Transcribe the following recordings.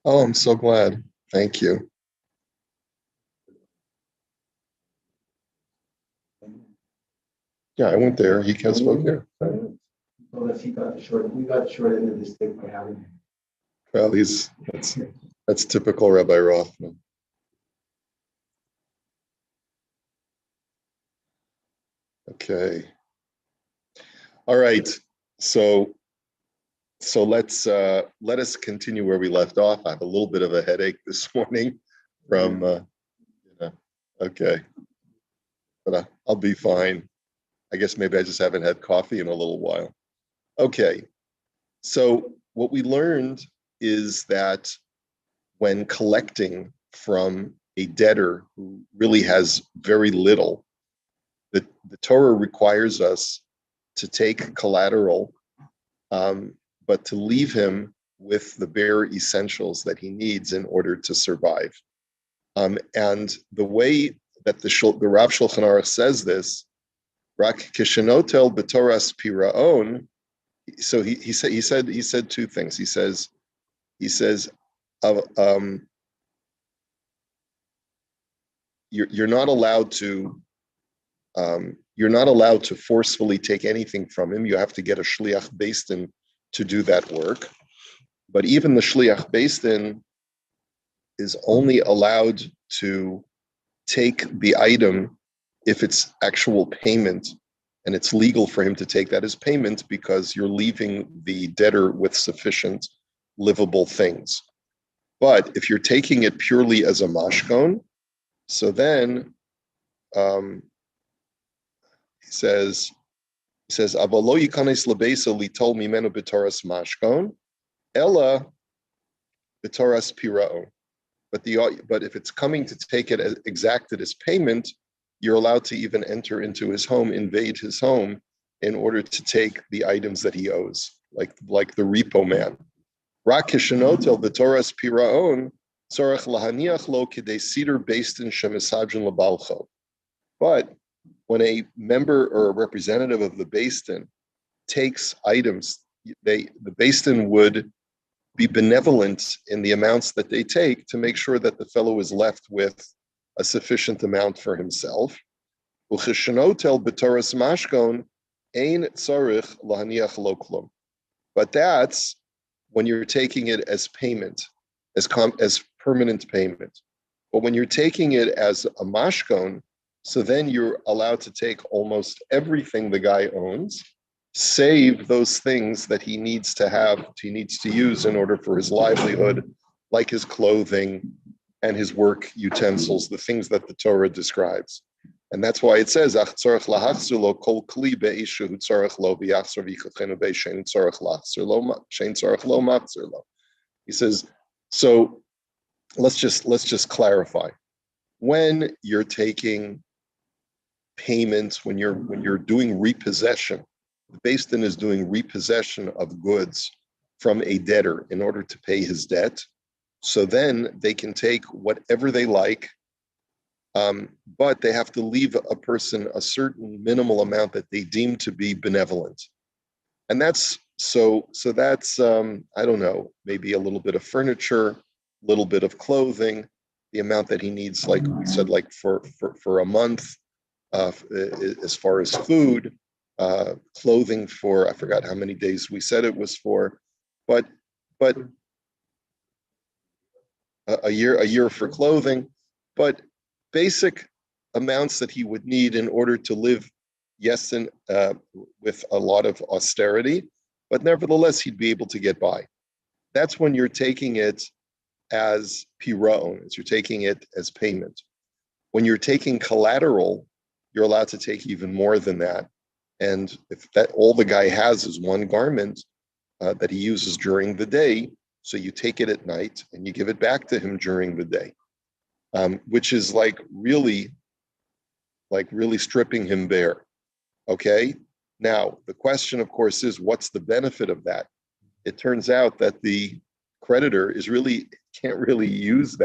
Oh, I'm so glad. Thank you. Yeah, I went there. He can spoke there. Well, he got the short. We got the short end of the stick by having him. Well, that's typical Rabbi Rothman. Okay. All right. So let us continue where we left off. I have a little bit of a headache this morning from okay, but I'll be fine. I guess maybe I just haven't had coffee in a little while. Okay. So what we learned is that when collecting from a debtor who really has very little, the Torah requires us to take collateral, but to leave him with the bare essentials that he needs in order to survive. And the way that the Rav Shulchan Aruch says this, Rak kishenotel b'toras piraon. So he said two things. He says you're not allowed to forcefully take anything from him. You have to get a shliach beis din to do that work. But even the shliach beis din is only allowed to take the item if it's actual payment, and it's legal for him to take that as payment because you're leaving the debtor with sufficient livable things. But if you're taking it purely as a mashkon, so then he says, "Avalo yikanes lebesa litol mimenu b'toras mashkon, ella b'toras pirao." But if it's coming to take it as exacted as payment, you're allowed to even enter into his home, invade his home, in order to take the items that he owes, like the repo man. Rak kishenotel b'toras piraon tzorech lahaniach lo kidei sidur beis din shemisajin lebalcho. But when a member or a representative of the beis din takes items, the beis din would be benevolent in the amounts that they take to make sure that the fellow is left with a sufficient amount for himself. But that's when you're taking it as payment, as permanent payment. But when you're taking it as a mashkon, so then you're allowed to take almost everything the guy owns, save those things that he needs to use in order for his livelihood, like his clothing and his work utensils, the things that the Torah describes. And that's why it says, he says, so let's just clarify. When you're taking payments, when you're doing repossession, the beis din is doing repossession of goods from a debtor in order to pay his debt. So then they can take whatever they like, but they have to leave a person a certain minimal amount that they deem to be benevolent. And that's that's I don't know, maybe a little bit of furniture, a little bit of clothing, the amount that he needs, like we said, like for a month, as far as food, clothing for, I forgot how many days we said it was for, but a year for clothing, but basic amounts that he would need in order to live, yes, and with a lot of austerity, but nevertheless he'd be able to get by. That's when you're taking it as piraon, as you're taking it as payment. When you're taking collateral, you're allowed to take even more than that. And if that all the guy has is one garment that he uses during the day, so you take it at night and you give it back to him during the day, which is like really stripping him bare. Okay. Now the question, of course, is what's the benefit of that? It turns out that the creditor can't really use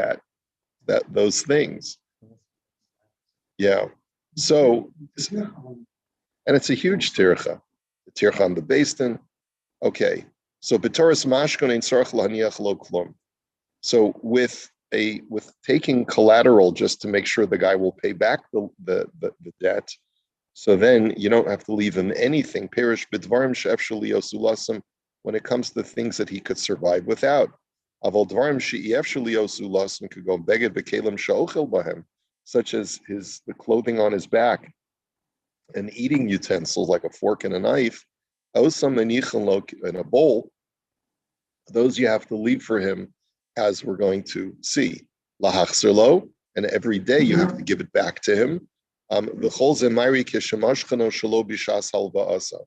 those things. Yeah. So, and it's a huge tircha. The tircha on the beis din. Okay. So b'toras mashkon ein tzarich lahaniach lo klum. So with taking collateral just to make sure the guy will pay back the debt, so then you don't have to leave him anything. Perish b'dvarim she'efshel liyosu lasem, when it comes to things that he could survive without. Aval dvarim she'efshel liyosu lasem could go beged b'kelim she'ochel bahem, such as the clothing on his back and eating utensils like a fork and a knife, osam in a bowl. Those you have to leave for him, as we're going to see. Lahachzerlo, and every day you have to give it back to him. V'chol zemayri kishemashchano shelo bishas halva asa.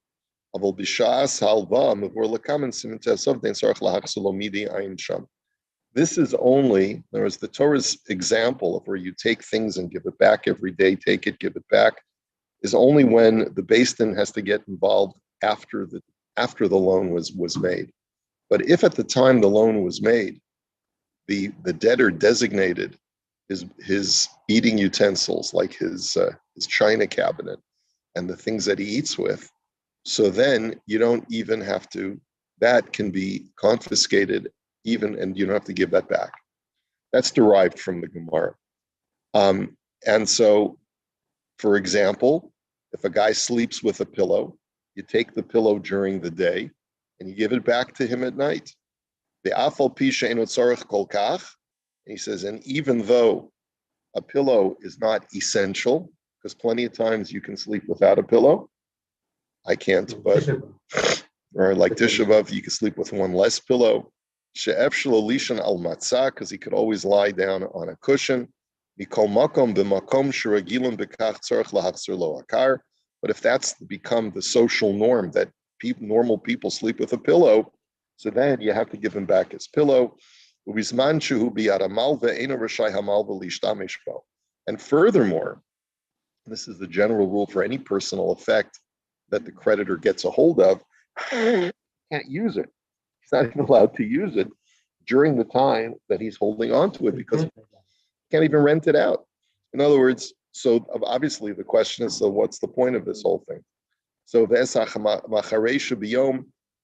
Aval bishas halva mevor lekamen simentesov den sarach lahachzerlo midi ayin sham. This is only, there is the Torah's example of where you take things and give it back every day, take it, give it back, is only when the Beis Din has to get involved after the loan was made. But if at the time the loan was made, the debtor designated his eating utensils, like his china cabinet and the things that he eats with, so then you don't even have to, that can be confiscated and you don't have to give that back. That's derived from the Gemara. And so, for example, if a guy sleeps with a pillow, you take the pillow during the day and you give it back to him at night. The afal pisha eno tzarich kol kach, and he says, and even though a pillow is not essential, because plenty of times you can sleep without a pillow. I can't, but or like Tisha B'Av, you can sleep with one less pillow. She'ef shelo lishan al matzah, because he could always lie down on a cushion. Mikol makom b'makom sheragilim b'kach tzarich lahachzir lo akar. But if that's become the social norm that normal people sleep with a pillow, so then you have to give him back his pillow. And furthermore, this is the general rule for any personal effect that the creditor gets a hold of, can't use it. He's not even allowed to use it during the time that he's holding on to it because he can't even rent it out. In other words, so obviously the question is, so what's the point of this whole thing? So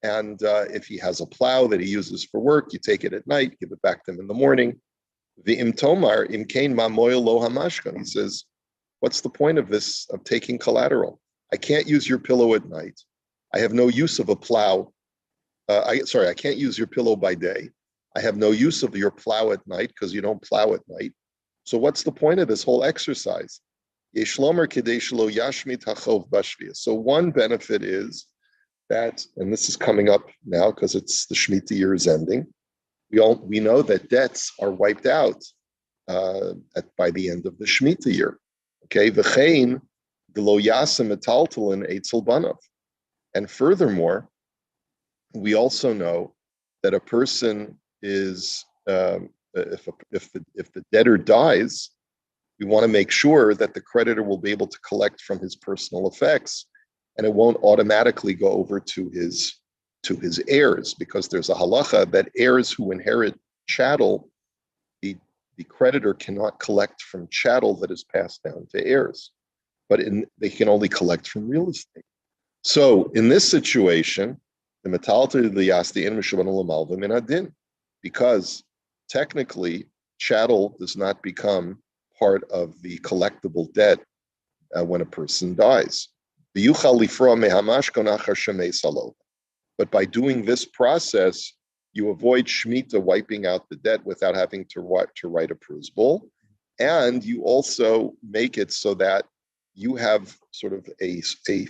and if he has a plow that he uses for work, you take it at night, give it back to him in the morning. The imtomar imkain mamoil lo hamashkan. He says, what's the point of this, of taking collateral? I can't use your pillow at night. I have no use of a plow. I can't use your pillow by day. I have no use of your plow at night because you don't plow at night. So what's the point of this whole exercise? So one benefit is that, and this is coming up now because it's the Shemitah year is ending. We know that debts are wiped out by the end of the Shemitah year. Okay, v'chein g'lo yasem metaltalin eitzel banav. And furthermore, we also know that a person is if the debtor dies, we want to make sure that the creditor will be able to collect from his personal effects, and it won't automatically go over to his heirs, because there's a halacha that heirs who inherit chattel, the creditor cannot collect from chattel that is passed down to heirs, but they can only collect from real estate. So in this situation, the metalta liyasti in mishavan l'malva min adin, because technically chattel does not become part of the collectible debt when a person dies. But by doing this process, you avoid Shemitah wiping out the debt without having to write a prusbul, and you also make it so that you have sort of a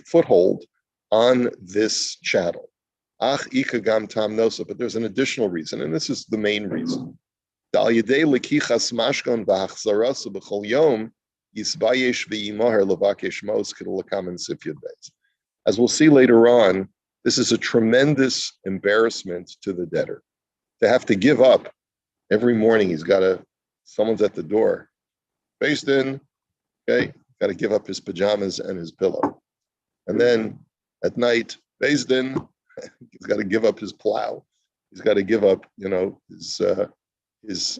foothold on this chattel. But there's an additional reason, and this is the main reason. As we'll see later on, this is a tremendous embarrassment to the debtor. To have to give up every morning, someone's at the door. Based in, okay, got to give up his pajamas and his pillow. And then at night, based in, he's got to give up his plow. He's got to give up, his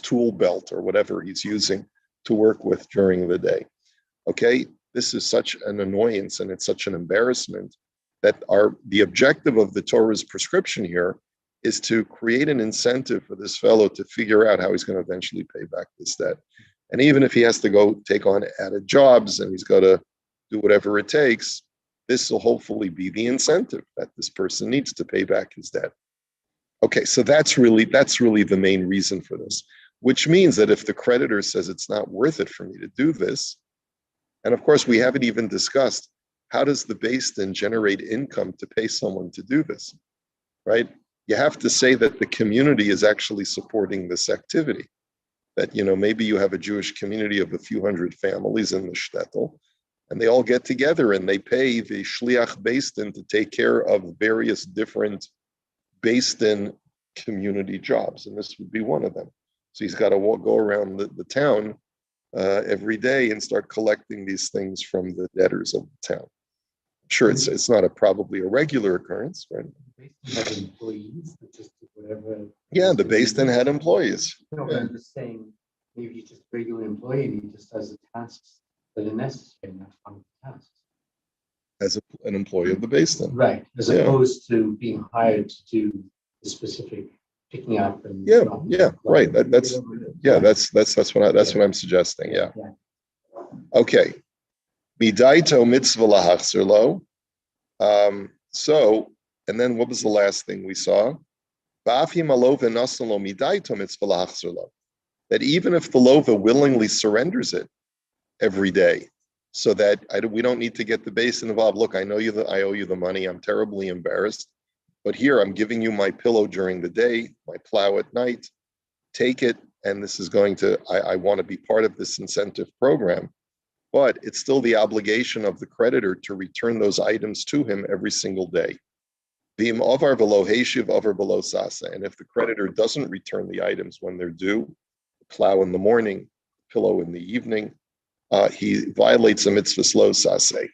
tool belt or whatever he's using to work with during the day. Okay, this is such an annoyance and it's such an embarrassment that are the objective of the Torah's prescription here is to create an incentive for this fellow to figure out how he's going to eventually pay back this debt. And even if he has to go take on added jobs and he's got to do whatever it takes, this will hopefully be the incentive that this person needs to pay back his debt. Okay, so that's really the main reason for this, which means that if the creditor says it's not worth it for me to do this, and of course we haven't even discussed how does the Beis Din generate income to pay someone to do this, right? You have to say that the community is actually supporting this activity. That, maybe you have a Jewish community of a few hundred families in the shtetl, and they all get together and they pay the shliach Beis Din to take care of various different Beis Din community jobs, and this would be one of them. So he's got to go around the town every day and start collecting these things from the debtors of the town. Sure, it's not probably a regular occurrence, right? Have employees that just do whatever. Yeah, the Beis Din had employees. No, but I'm just saying, maybe he's just a regular employee and he just does the tasks that are necessary, not fun tasks. As an employee of the Beis Din. Right, as opposed to being hired to do the specific picking up and. Right. That's what I'm suggesting. Yeah. Okay. Midaito mitzvah lahachzir lo. So, and then what was the last thing we saw? That even if the lova willingly surrenders it every day, so that we don't need to get the Beis Din involved. Look, I owe you the money. I'm terribly embarrassed, but here I'm giving you my pillow during the day, my plow at night. Take it, and this is going to. I want to be part of this incentive program. But it's still the obligation of the creditor to return those items to him every single day. And if the creditor doesn't return the items when they're due, the plow in the morning, pillow in the evening, he violates a mitzvah slow sase.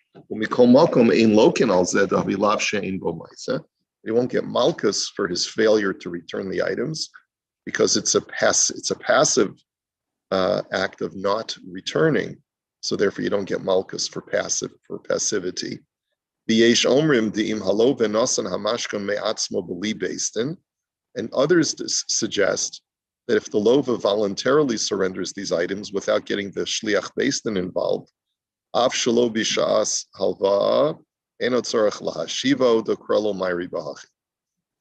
He won't get malchus for his failure to return the items because it's a passive act of not returning. So therefore, you don't get malchus for passivity. And others suggest that if the lova voluntarily surrenders these items without getting the shliach Beis Din involved,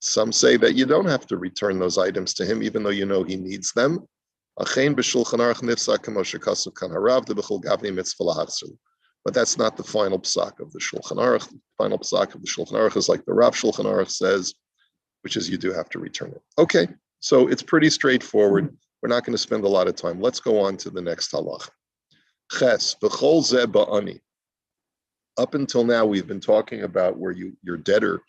some say that you don't have to return those items to him, even though you know he needs them. But that's not the final psak of the Shulchan Aruch. The final psak of the Shulchan Aruch is like the Rav Shulchan Aruch says, which is you do have to return it. Okay, so it's pretty straightforward. We're not going to spend a lot of time. Let's go on to the next halach. Ches, b'chol zeh ba'ani. Up until now, we've been talking about where your debtor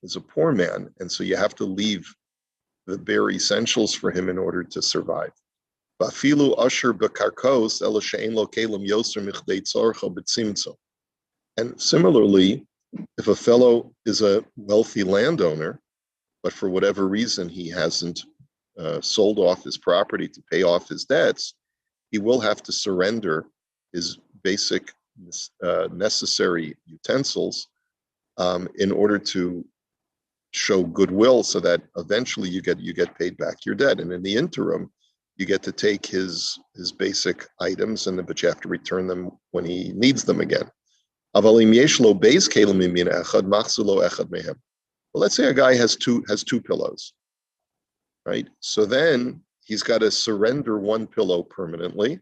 is a poor man, and so you have to leave the bare essentials for him in order to survive. And similarly, if a fellow is a wealthy landowner, but for whatever reason he hasn't sold off his property to pay off his debts, he will have to surrender his basic necessary utensils in order to show goodwill, so that eventually you get paid back your debt. And in the interim, you get to take his basic items, but you have to return them when he needs them again. Well, let's say a guy has two pillows, right? So then he's got to surrender one pillow permanently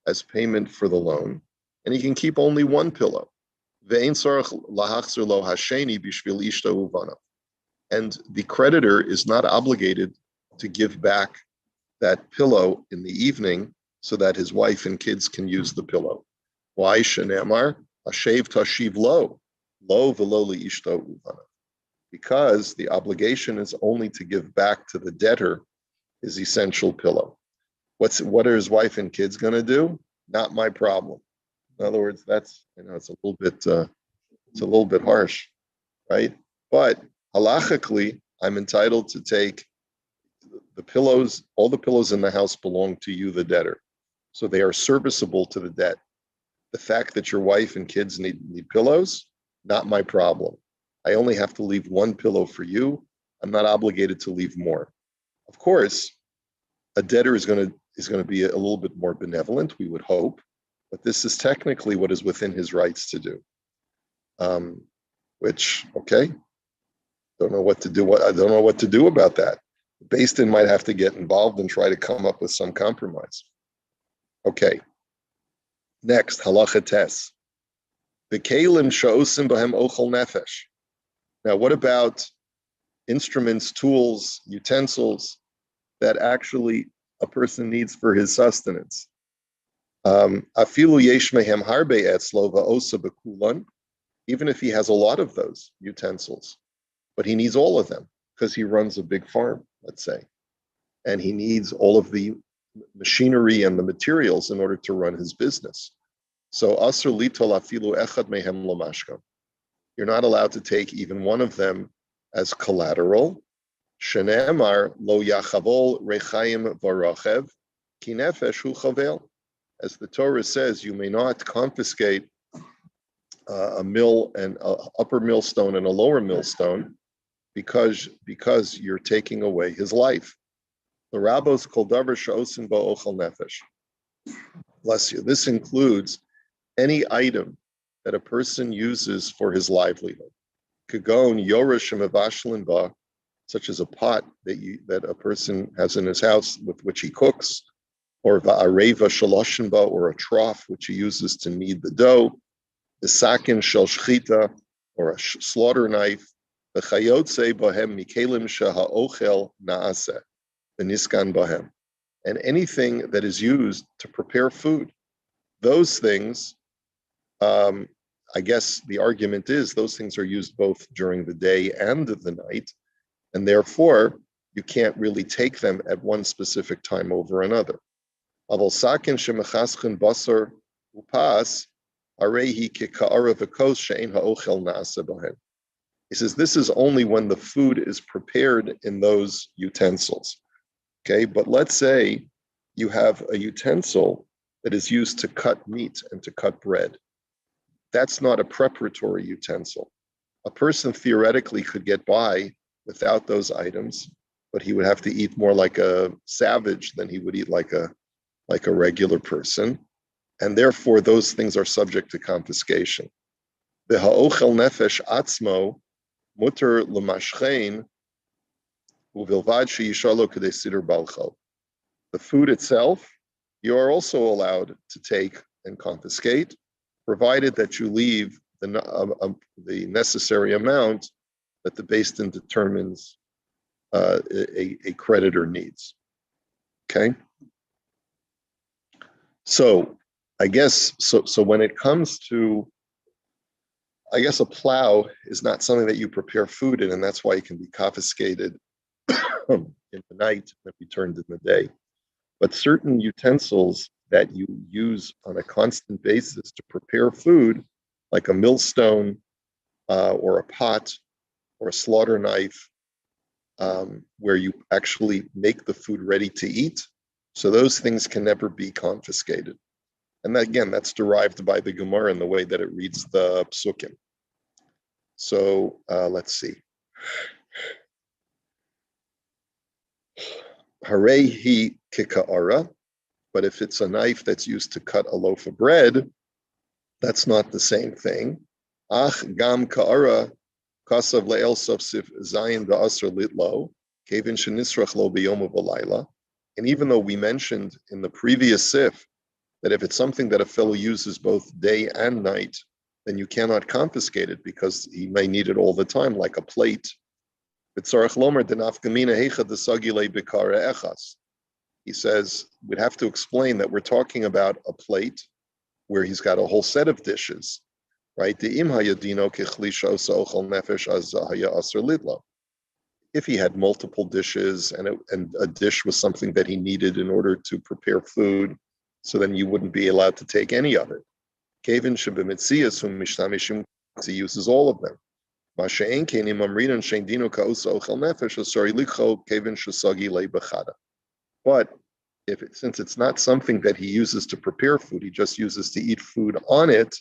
as payment for the loan, and he can keep only one pillow. And the creditor is not obligated to give back that pillow in the evening so that his wife and kids can use the pillow. Why? Shenemar, Hashev tashiv lo v'lo li'ishto uvana. Because the obligation is only to give back to the debtor his essential pillow. What are his wife and kids going to do? Not my problem. In other words, it's a little bit harsh, right? But halachically, I'm entitled to take the pillows. All the pillows in the house belong to you, the debtor, so they are serviceable to the debt. The fact that your wife and kids need pillows, not my problem. I only have to leave one pillow for you. I'm not obligated to leave more. Of course, a debtor is going to be a little bit more benevolent, we would hope, but this is technically what is within his rights to do. Which, okay, don't know what to do. I don't know what to do about that. The Beis Din might have to get involved and try to come up with some compromise. Okay. Next, halacha tes. The kelim she'osim b'hem ochel nefesh. Now, what about instruments, tools, utensils that actually a person needs for his sustenance? Afilu yesh mehem harbe etzlo va'osa b'kulan. Even if he has a lot of those utensils, but he needs all of them because he runs a big farm, let's say, and he needs all of the machinery and the materials in order to run his business. So asr litol afilu echad mehem lo mashka. You're not allowed to take even one of them as collateral. Shene'emar lo yachavol rechayim v'rachev ki nefesh hu chavel. As the Torah says, you may not confiscate a mill and an upper millstone and a lower millstone because you're taking away his life. The rabbos kol davar she'osim bo ochel nefesh. Bless you. This includes any item that a person uses for his livelihood. Kagon yoresh mevashlin ba, such as a pot that a person has in his house with which he cooks, or va'areva shaloshin ba, or a trough which he uses to knead the dough. The sakin shel shchita, or a slaughter knife, the chayotze bohem mikelim sheha'ochel naaseh, the niskan bohem, and anything that is used to prepare food. Those things, I guess the argument is those things are used both during the day and the night, and therefore you can't really take them at one specific time over another. Aval sakin shemechaschen basar upas. He says this is only when the food is prepared in those utensils. Okay, but let's say you have a utensil that is used to cut meat and to cut bread. That's not a preparatory utensil. A person theoretically could get by without those items, but he would have to eat more like a savage than he would eat like a regular person. And therefore, those things are subject to confiscation. The ha'ochel nefesh atzmo muter l'mashchein uvilvad sheyishalo kedei sidur balcho. The food itself, you are also allowed to take and confiscate, provided that you leave the necessary amount that the Beis Din determines a creditor needs. Okay? So, I guess, so when it comes to, I guess a plow is not something that you prepare food in, and that's why it can be confiscated in the night and returned in the day. But certain utensils that you use on a constant basis to prepare food, like a millstone or a pot or a slaughter knife, where you actually make the food ready to eat, so those things can never be confiscated. And again, that's derived by the Gemara in the way that it reads the psukim. So let's see. Harehi kika'ara, but if it's a knife that's used to cut a loaf of bread, that's not the same thing. Ach gam ka'ara kasav le'el sofsif zayin ba'asr litlo kevin shenisrach lo b'yom v'layla. And even though we mentioned in the previous sif that if it's something that a fellow uses both day and night, then you cannot confiscate it because he may need it all the time, like a plate. He says, we'd have to explain that we're talking about a plate where he's got a whole set of dishes, right? If he had multiple dishes and a dish was something that he needed in order to prepare food, so then you wouldn't be allowed to take any of it. Kevin shebemitzias whom mishtamishem, he uses all of them. But since it's not something that he uses to prepare food, he just uses to eat food on it,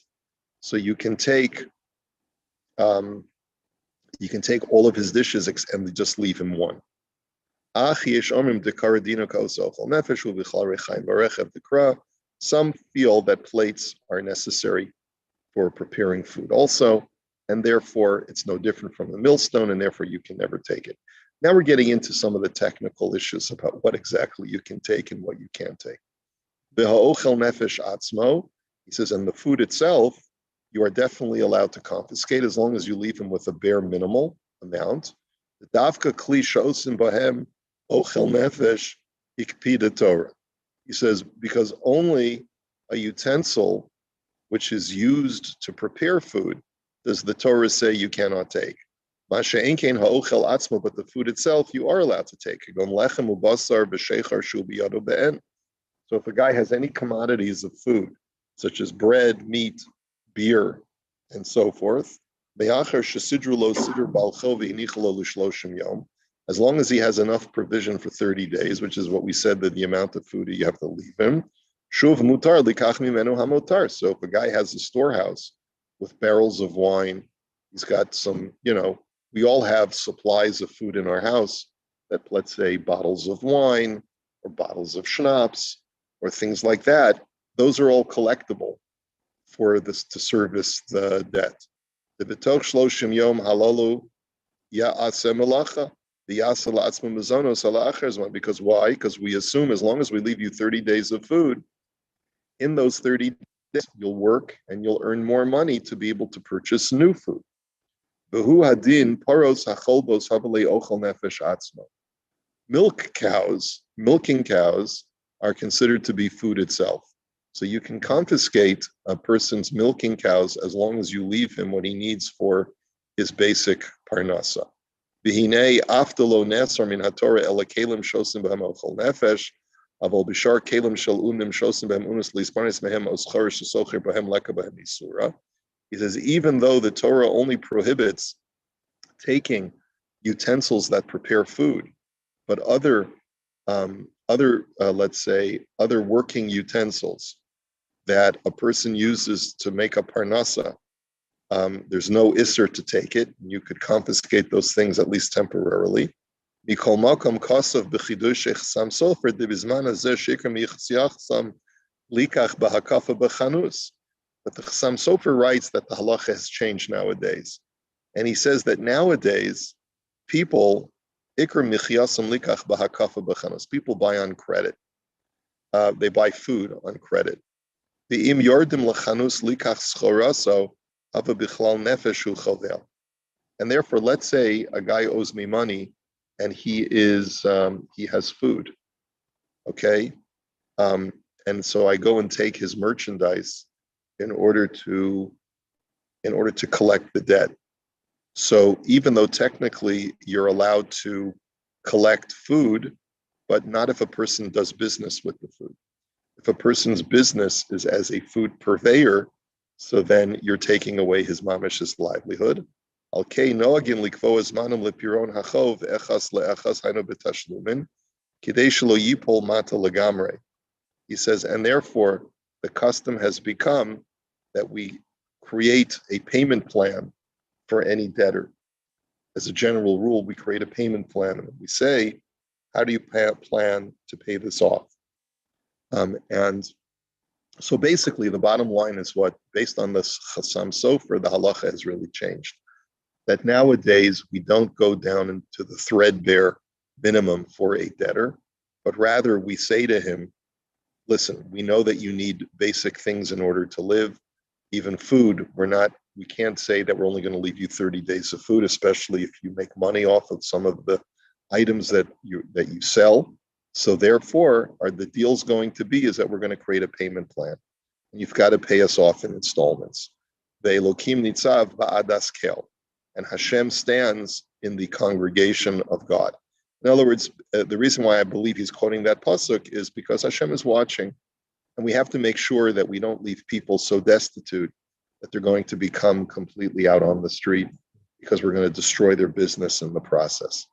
so you can take You can take all of his dishes and just leave him one. Some feel that plates are necessary for preparing food also, and therefore it's no different from a millstone, and therefore you can never take it. Now we're getting into some of the technical issues about what exactly you can take and what you can't take. He says, and the food itself, you are definitely allowed to confiscate as long as you leave him with a bare minimal amount. He says, because only a utensil which is used to prepare food does the Torah say you cannot take. But the food itself, you are allowed to take. So if a guy has any commodities of food, such as bread, meat, beer, and so forth, as long as he has enough provision for 30 days, which is what we said that the amount of food you have to leave him, so if a guy has a storehouse with barrels of wine, he's got some, we all have supplies of food in our house that, let's say, bottles of wine or bottles of schnapps or things like that. Those are all collectible for this to service the debt. The betoch shloshim yom halalu ya'aseh melacha. Because why? Because we assume as long as we leave you 30 days of food, in those 30 days, you'll work and you'll earn more money to be able to purchase new food. Milk cows, milking cows are considered to be food itself. So you can confiscate a person's milking cows as long as you leave him what he needs for his basic parnasa. V'hinei aftalo nesar min haTorah ela kelim shosim b'hem ochol nefesh, aval b'shar kelim shel unim shosim b'hem unis lisparnis mehem oschar shesocher b'hem leka b'hem isura. He says, even though the Torah only prohibits taking utensils that prepare food, but other let's say, other working utensils that a person uses to make a parnasa, there's no isser to take it. You could confiscate those things at least temporarily. Mikol makom kasav b'chidush echsam sofer debizman hazeh shikram yichsiachsam likach b'hakafa b'chanus. But the Chassam Sofer writes that the halacha has changed nowadays. And he says that nowadays, people buy on credit. They buy food on credit. And therefore, let's say a guy owes me money and he has food. Okay? And so I go and take his merchandise in order to collect the debt. So even though technically you're allowed to collect food, but not if a person does business with the food. If a person's business is as a food purveyor, so then you're taking away his mamish's livelihood. He says, and therefore the custom has become that we create a payment plan for any debtor. As a general rule, we create a payment plan and we say, how do you plan to pay this off? And so basically the bottom line is what, based on this Chassam Sofer, the halacha has really changed. That nowadays we don't go down into the threadbare minimum for a debtor, but rather we say to him, listen, we know that you need basic things in order to live. Even food, we can't say that we're only going to leave you 30 days of food, especially if you make money off of some of the items that you sell. So therefore, the deal's going to be is that we're going to create a payment plan. And you've got to pay us off in installments. Ve'elokim nitzav ba'adas kel. And Hashem stands in the congregation of God. In other words, the reason why I believe he's quoting that pasuk is because Hashem is watching. And we have to make sure that we don't leave people so destitute that they're going to become completely out on the street because we're going to destroy their business in the process.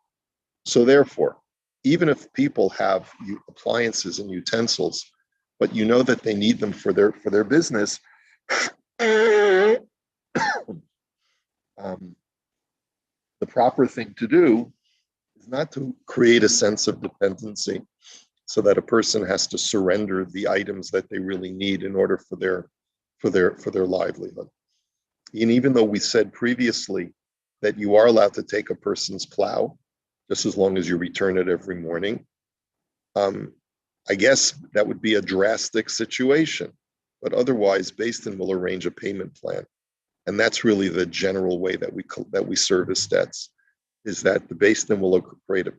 So therefore, even if people have appliances and utensils, but you know that they need them for their business, the proper thing to do is not to create a sense of dependency so that a person has to surrender the items that they really need in order for their livelihood. And even though we said previously that you are allowed to take a person's plow, just as long as you return it every morning, I guess that would be a drastic situation. But otherwise, Beis Din will arrange a payment plan. And that's really the general way that we service debts, is that the Beis Din will create a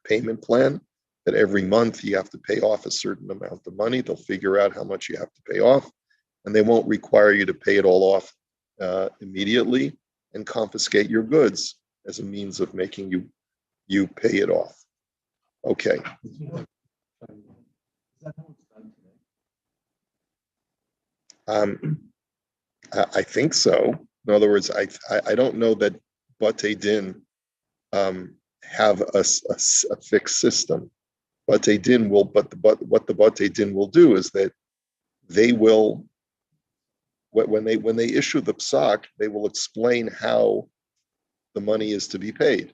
payment plan that every month you have to pay off a certain amount of money. They'll figure out how much you have to pay off, and they won't require you to pay it all off immediately and confiscate your goods as a means of making you pay it off. Okay. I think so. In other words, I don't know that Batei Din have a fixed system. Batei Din will, but what the Batei Din will do is that they will, when they issue the psak, they will explain how the money is to be paid.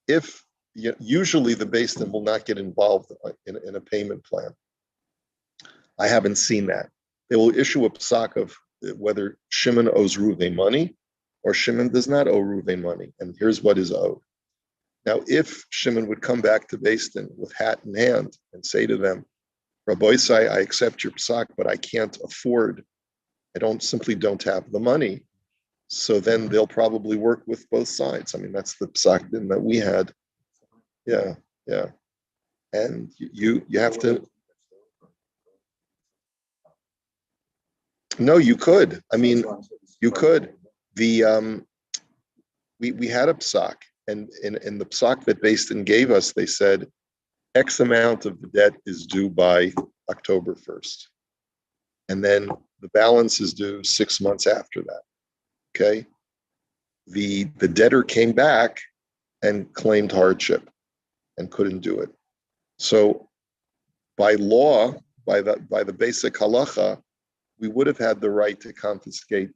If usually the Beis Din will not get involved in a payment plan. I haven't seen that. They will issue a psak of whether Shimon owes Reuven money or Shimon does not owe Reuven money, and here's what is owed. Now, if Shimon would come back to Beis Din with hat in hand and say to them, Rabbi Isai, I accept your psak, but I can't afford, simply don't have the money. So then they'll probably work with both sides. I mean, that's the psak din that we had. Yeah. And you have to. No, you could. I mean, you could. We had a psak, and in the psak that Beis Din gave us, they said X amount of the debt is due by October 1st. And then the balance is due 6 months after that. Okay. The debtor came back and claimed hardship and couldn't do it. So by law, by the basic halacha, we would have had the right to confiscate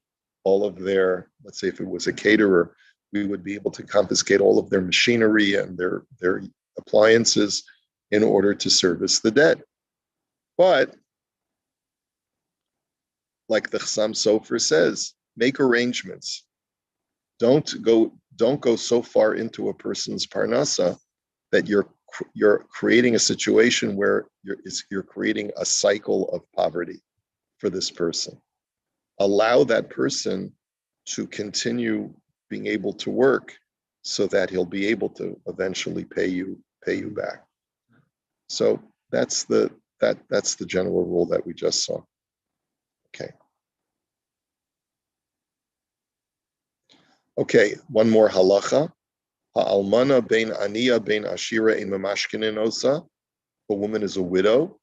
all of their, let's say if it was a caterer, we would be able to confiscate all of their machinery and their appliances in order to service the debt. But like the Chassam Sofer says, make arrangements. Don't go so far into a person's parnasa that you're creating a situation where you're creating a cycle of poverty for this person. Allow that person to continue being able to work so that he'll be able to eventually pay you back. So that's the general rule that we just saw. Okay, one more halacha. Ha'almana bein aniya bein ashira in mamashkinin osa. A woman is a widow.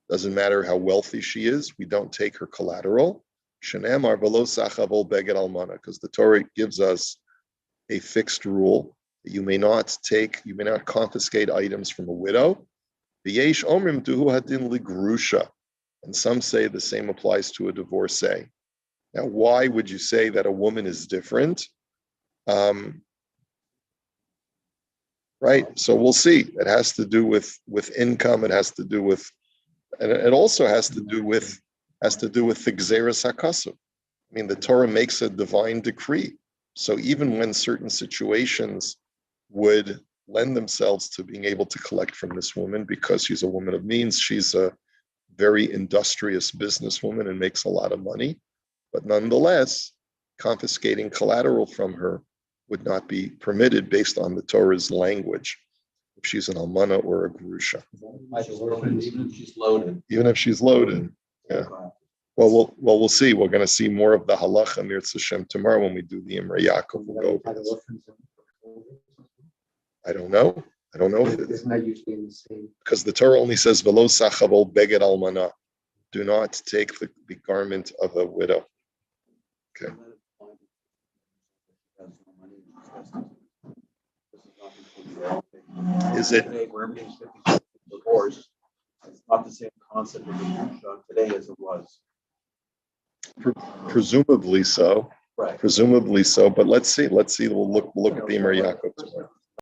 Doesn't matter how wealthy she is. We don't take her collateral. Shenemar v'lo sachavol beged almana, because the Torah gives us a fixed rule that you may not confiscate items from a widow. V'yesh omrim duhu hadin ligrusha, and some say the same applies to a divorcee. Now, why would you say that a woman is different? Right. So we'll see. It has to do with income. It has to do with, and it also has to do with the Gzeras HaKasub. I mean, the Torah makes a divine decree. So even when certain situations would lend themselves to being able to collect from this woman because she's a woman of means, she's a very industrious businesswoman and makes a lot of money, but nonetheless, confiscating collateral from her would not be permitted based on the Torah's language, if she's an almana or a grusha. Even if she's loaded. Even if she's loaded, yeah. Well, we'll see. We're going to see more of the halacha Mirz Hashem tomorrow when we do the Imrei Yaakov. We'll go over this. I don't know. If it isn't that usually in the same? Because the Torah only says v'lo sachavol beged almana. Do not take the garment of a widow. Okay. Is it today where everything's 50% divorce? It's not the same concept of the today as it was. presumably so? Right. Presumably so, but let's see. We'll look at the Imrei Yaakov tomorrow.